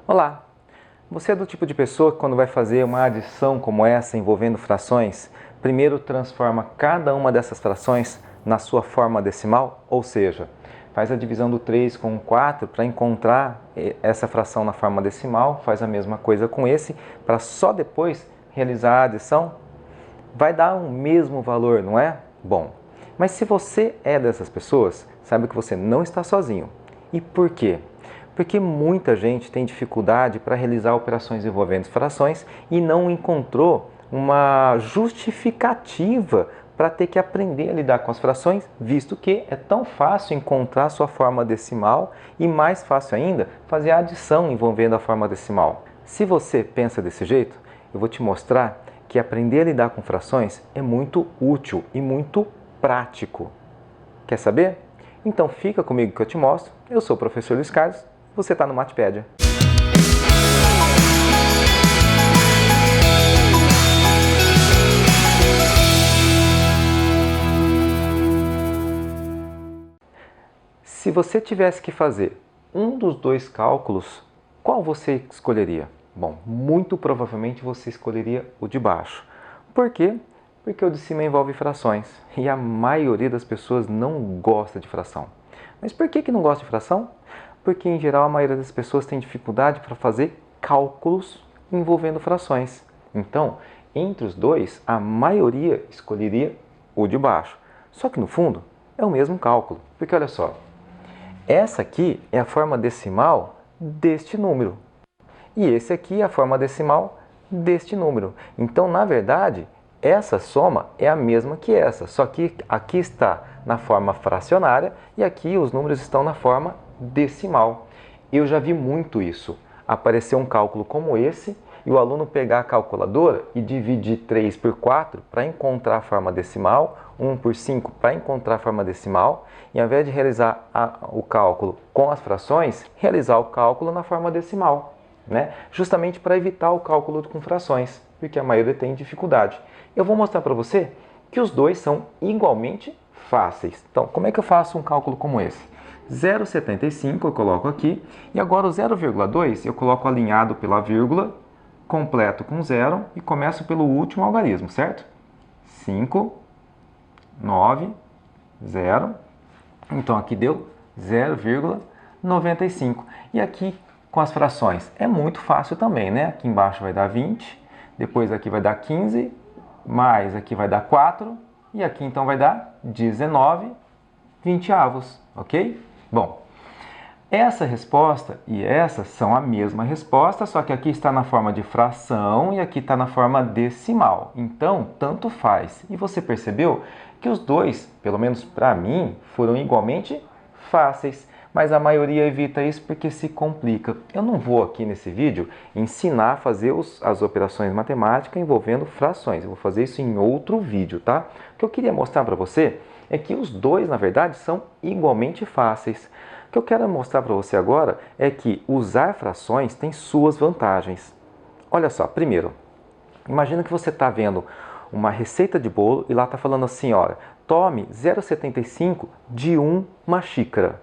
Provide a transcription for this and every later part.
Olá! Você é do tipo de pessoa que quando vai fazer uma adição como essa envolvendo frações, primeiro transforma cada uma dessas frações na sua forma decimal? Ou seja, faz a divisão do 3 com o 4 para encontrar essa fração na forma decimal, faz a mesma coisa com esse, para só depois realizar a adição? Vai dar o mesmo valor, não é? Bom, mas se você é dessas pessoas, saiba que você não está sozinho. E por quê? Porque muita gente tem dificuldade para realizar operações envolvendo frações e não encontrou uma justificativa para ter que aprender a lidar com as frações, visto que é tão fácil encontrar sua forma decimal e mais fácil ainda fazer a adição envolvendo a forma decimal. Se você pensa desse jeito, eu vou te mostrar que aprender a lidar com frações é muito útil e muito prático. Quer saber? Então fica comigo que eu te mostro. Eu sou o professor Luiz Carlos, você está no Matepédia. Se você tivesse que fazer um dos dois cálculos, qual você escolheria? Bom, muito provavelmente você escolheria o de baixo. Por quê? Porque o de cima envolve frações e a maioria das pessoas não gosta de fração. Mas por que não gosta de fração? Porque em geral a maioria das pessoas tem dificuldade para fazer cálculos envolvendo frações. Então, entre os dois, a maioria escolheria o de baixo. Só que no fundo é o mesmo cálculo, porque olha só, essa aqui é a forma decimal deste número. E esse aqui é a forma decimal deste número. Então, na verdade, essa soma é a mesma que essa, só que aqui está na forma fracionária e aqui os números estão na forma decimal. Eu já vi muito isso. Aparecer um cálculo como esse e o aluno pegar a calculadora e dividir 3 por 4 para encontrar a forma decimal, 1 por 5 para encontrar a forma decimal, e ao invés de realizar o cálculo com as frações, realizar o cálculo na forma decimal, né? Justamente para evitar o cálculo com frações, porque a maioria tem dificuldade. Eu vou mostrar para você que os dois são igualmente fáceis. Então, como é que eu faço um cálculo como esse? 0,75 eu coloco aqui, e agora o 0,2 eu coloco alinhado pela vírgula, completo com 0 e começo pelo último algarismo, certo? 5, 9, 0. Então aqui deu 0,95. E aqui com as frações é muito fácil também, né? Aqui embaixo vai dar 20, depois aqui vai dar 15, mais aqui vai dar 4 e aqui então vai dar 19 vinteavos, ok? Bom, essa resposta e essa são a mesma resposta, só que aqui está na forma de fração e aqui está na forma decimal. Então, tanto faz. E você percebeu que os dois, pelo menos para mim, foram igualmente fáceis, mas a maioria evita isso porque se complica. Eu não vou aqui nesse vídeo ensinar a fazer as operações matemáticas envolvendo frações. Eu vou fazer isso em outro vídeo, tá? O que eu queria mostrar para você é que os dois, na verdade, são igualmente fáceis. O que eu quero mostrar para você agora é que usar frações tem suas vantagens. Olha só, primeiro, imagina que você está vendo uma receita de bolo e lá está falando assim, olha, tome 0,75 de uma xícara.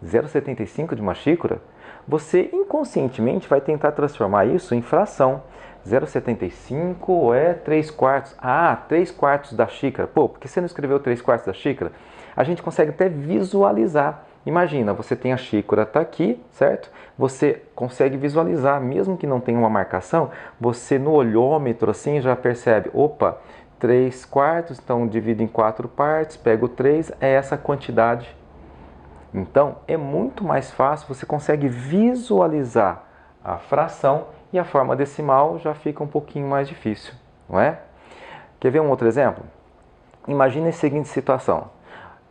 0,75 de uma xícara? Você inconscientemente vai tentar transformar isso em fração. 0,75 é 3 quartos. Ah, 3 quartos da xícara. Pô, por que você não escreveu 3 quartos da xícara? A gente consegue até visualizar. Imagina, você tem a xícara, está aqui, certo? Você consegue visualizar, mesmo que não tenha uma marcação, você no olhômetro assim já percebe, opa, 3 quartos, então divido em 4 partes, pego 3, é essa quantidade. Então, é muito mais fácil, você consegue visualizar a fração e a forma decimal já fica um pouquinho mais difícil, não é? Quer ver um outro exemplo? Imagine a seguinte situação.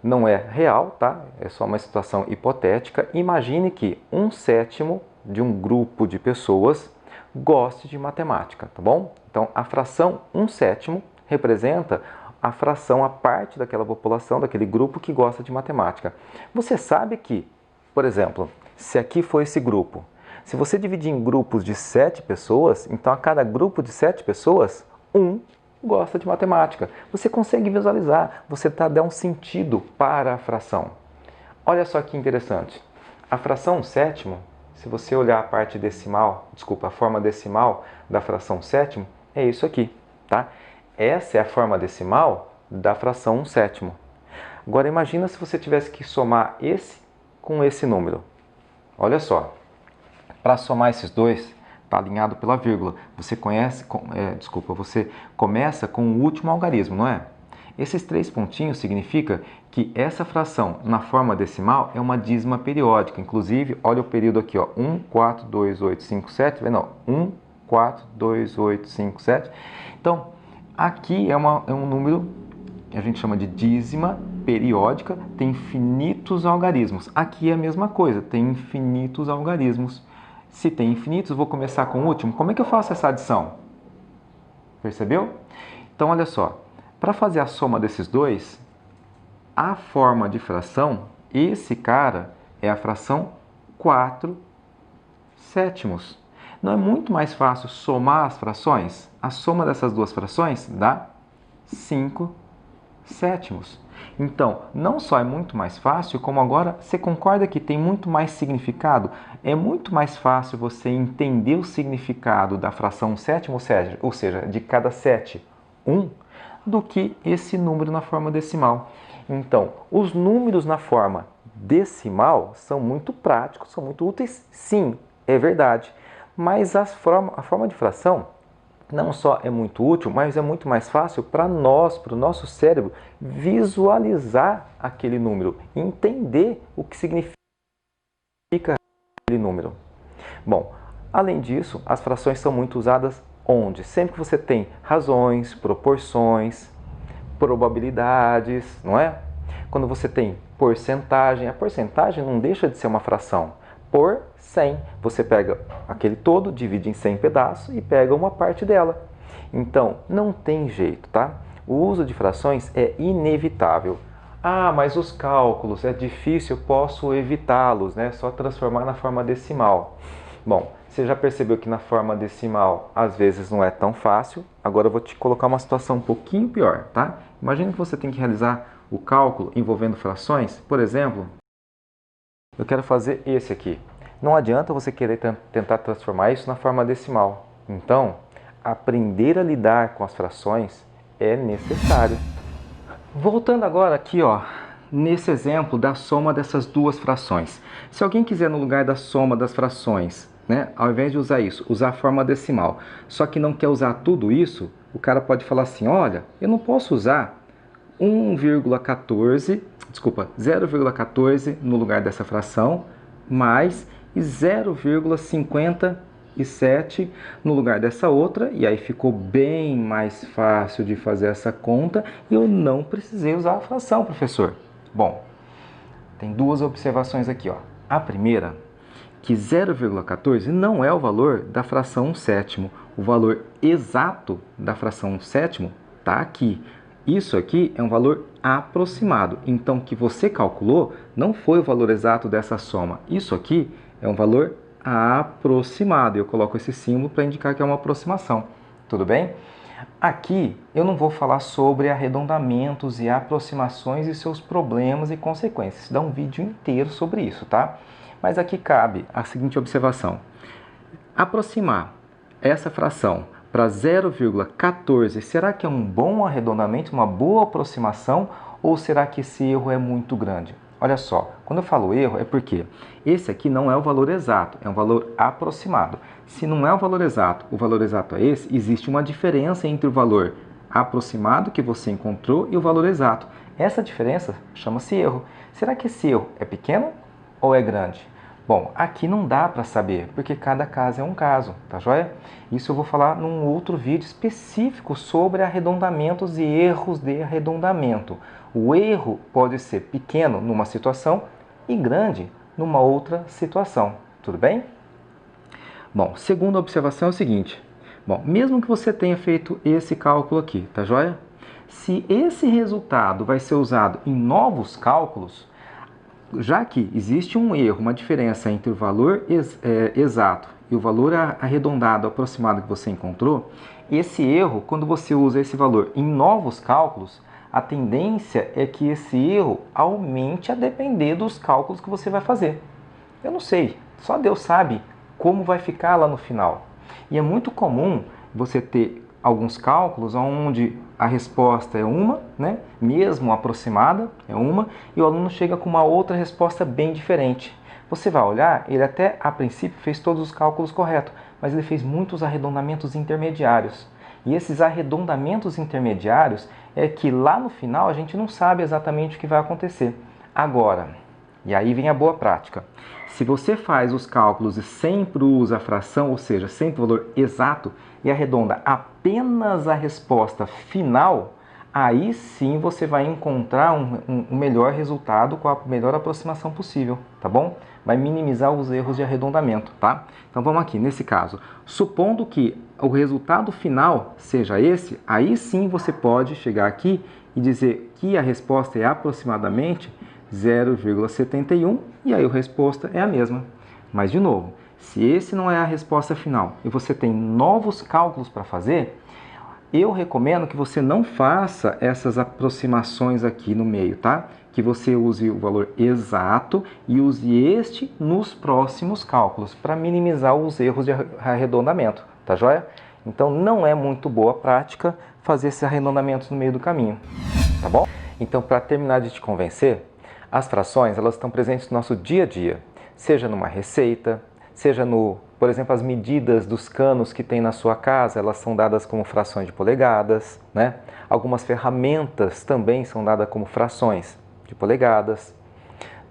Não é real, tá? É só uma situação hipotética. Imagine que 1/7 de um grupo de pessoas goste de matemática, tá bom? Então, a fração 1/7 representa a fração, a parte daquela população, daquele grupo que gosta de matemática. Você sabe que, por exemplo, se aqui for esse grupo, se você dividir em grupos de 7 pessoas, então a cada grupo de 7 pessoas, um gosta de matemática. Você consegue visualizar, você dá um sentido para a fração. Olha só que interessante. A fração 1/7 se você olhar a parte decimal, desculpa, a forma decimal da fração sétimo, é isso aqui, tá? Essa é a forma decimal da fração 1/7. Agora imagina se você tivesse que somar esse com esse número. Olha só, para somar esses dois, está alinhado pela vírgula. Você você começa com o último algarismo, não é? Esses 3 pontinhos significa que essa fração na forma decimal é uma dízima periódica. Inclusive, olha o período aqui, ó, 1, 4, 2, 8, 5, 7. Não, 1, 4, 2, 8, 5, 7. Então, aqui é um número que a gente chama de dízima periódica, tem infinitos algarismos. Aqui é a mesma coisa, tem infinitos algarismos. Se tem infinitos, eu vou começar com o último. Como é que eu faço essa adição? Percebeu? Então, olha só. Para fazer a soma desses dois, a forma de fração, esse cara é a fração 4/7. Não é muito mais fácil somar as frações? A soma dessas duas frações dá 5/7. Então, não só é muito mais fácil, como agora você concorda que tem muito mais significado? É muito mais fácil você entender o significado da fração 1/7, ou seja, de cada 7, 1, do que esse número na forma decimal. Então, os números na forma decimal são muito práticos, são muito úteis, sim, é verdade. Mas a forma de fração não só é muito útil, mas é muito mais fácil para nós, para o nosso cérebro, visualizar aquele número, entender o que significa aquele número. Bom, além disso, as frações são muito usadas onde? Sempre que você tem razões, proporções, probabilidades, não é? Quando você tem porcentagem, a porcentagem não deixa de ser uma fração. Por 100, você pega aquele todo, divide em 100 pedaços e pega uma parte dela. Então, não tem jeito, tá? O uso de frações é inevitável. Ah, mas os cálculos, é difícil, eu posso evitá-los, né? Só transformar na forma decimal. Bom, você já percebeu que na forma decimal às vezes não é tão fácil. Agora eu vou te colocar uma situação um pouquinho pior, tá? Imagina que você tem que realizar o cálculo envolvendo frações. Por exemplo, eu quero fazer esse aqui. Não adianta você querer tentar transformar isso na forma decimal. Então, aprender a lidar com as frações é necessário. Voltando agora aqui, ó, nesse exemplo da soma dessas duas frações. Se alguém quiser, no lugar da soma das frações, né, ao invés de usar isso, usar a forma decimal, só que não quer usar tudo isso, o cara pode falar assim, olha, eu não posso usar 0,14 no lugar dessa fração, mais 0,57 no lugar dessa outra, e aí ficou bem mais fácil de fazer essa conta e eu não precisei usar a fração, professor. Bom, tem duas observações aqui, ó. A primeira, que 0,14 não é o valor da fração 1/7. O valor exato da fração 1/7 está aqui. Isso aqui é um valor aproximado. Então, o que você calculou não foi o valor exato dessa soma. Isso aqui é um valor aproximado. Eu coloco esse símbolo para indicar que é uma aproximação. Tudo bem? Aqui eu não vou falar sobre arredondamentos e aproximações e seus problemas e consequências. Dá um vídeo inteiro sobre isso, tá? Mas aqui cabe a seguinte observação. Aproximar essa fração para 0,14, será que é um bom arredondamento, uma boa aproximação, ou será que esse erro é muito grande? Olha só, quando eu falo erro é porque esse aqui não é o valor exato, é um valor aproximado. Se não é o valor exato é esse, existe uma diferença entre o valor aproximado que você encontrou e o valor exato. Essa diferença chama-se erro. Será que esse erro é pequeno ou é grande? Bom, aqui não dá para saber, porque cada caso é um caso, tá joia? Isso eu vou falar num outro vídeo específico sobre arredondamentos e erros de arredondamento. O erro pode ser pequeno numa situação e grande numa outra situação, tudo bem? Bom, segunda observação é o seguinte. Bom, mesmo que você tenha feito esse cálculo aqui, tá joia? Se esse resultado vai ser usado em novos cálculos, já que existe um erro, uma diferença entre o valor exato e o valor arredondado, aproximado que você encontrou, esse erro, quando você usa esse valor em novos cálculos, a tendência é que esse erro aumente a depender dos cálculos que você vai fazer. Eu não sei Só Deus sabe como vai ficar lá no final. E é muito comum você ter alguns cálculos onde a resposta é uma, né? Mesmo aproximada, é uma, e o aluno chega com uma outra resposta bem diferente. Você vai olhar, ele até a princípio fez todos os cálculos corretos, mas ele fez muitos arredondamentos intermediários. E esses arredondamentos intermediários é que lá no final a gente não sabe exatamente o que vai acontecer. Agora, e aí vem a boa prática. Se você faz os cálculos e sempre usa a fração, ou seja, sempre o valor exato, e arredonda apenas a resposta final, aí sim você vai encontrar um melhor resultado com a melhor aproximação possível, tá bom? Vai minimizar os erros de arredondamento, tá? Então vamos aqui, nesse caso, supondo que o resultado final seja esse, aí sim você pode chegar aqui e dizer que a resposta é aproximadamente 0,71 e aí a resposta é a mesma. Mas de novo, se esse não é a resposta final e você tem novos cálculos para fazer, eu recomendo que você não faça essas aproximações aqui no meio, tá? Que você use o valor exato e use este nos próximos cálculos para minimizar os erros de arredondamento, tá joia? Então não é muito boa prática fazer esses arredondamentos no meio do caminho, tá bom? Então, para terminar de te convencer, as frações elas estão presentes no nosso dia a dia, seja numa receita, seja por exemplo, as medidas dos canos que tem na sua casa, elas são dadas como frações de polegadas, né? Algumas ferramentas também são dadas como frações de polegadas.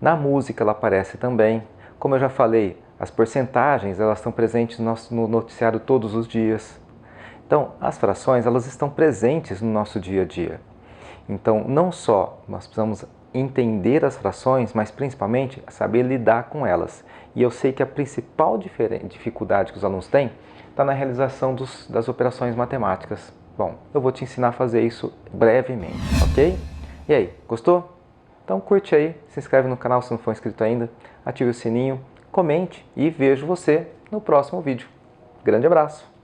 Na música ela aparece também. Como eu já falei, as porcentagens elas estão presentes no noticiário todos os dias. Então, as frações elas estão presentes no nosso dia a dia. Então, não só nós precisamos entender as frações, mas principalmente saber lidar com elas. E eu sei que a principal dificuldade que os alunos têm está na realização das operações matemáticas. Bom, eu vou te ensinar a fazer isso brevemente, ok? E aí, gostou? Então curte aí, se inscreve no canal se não for inscrito ainda, ative o sininho, comente e vejo você no próximo vídeo. Grande abraço!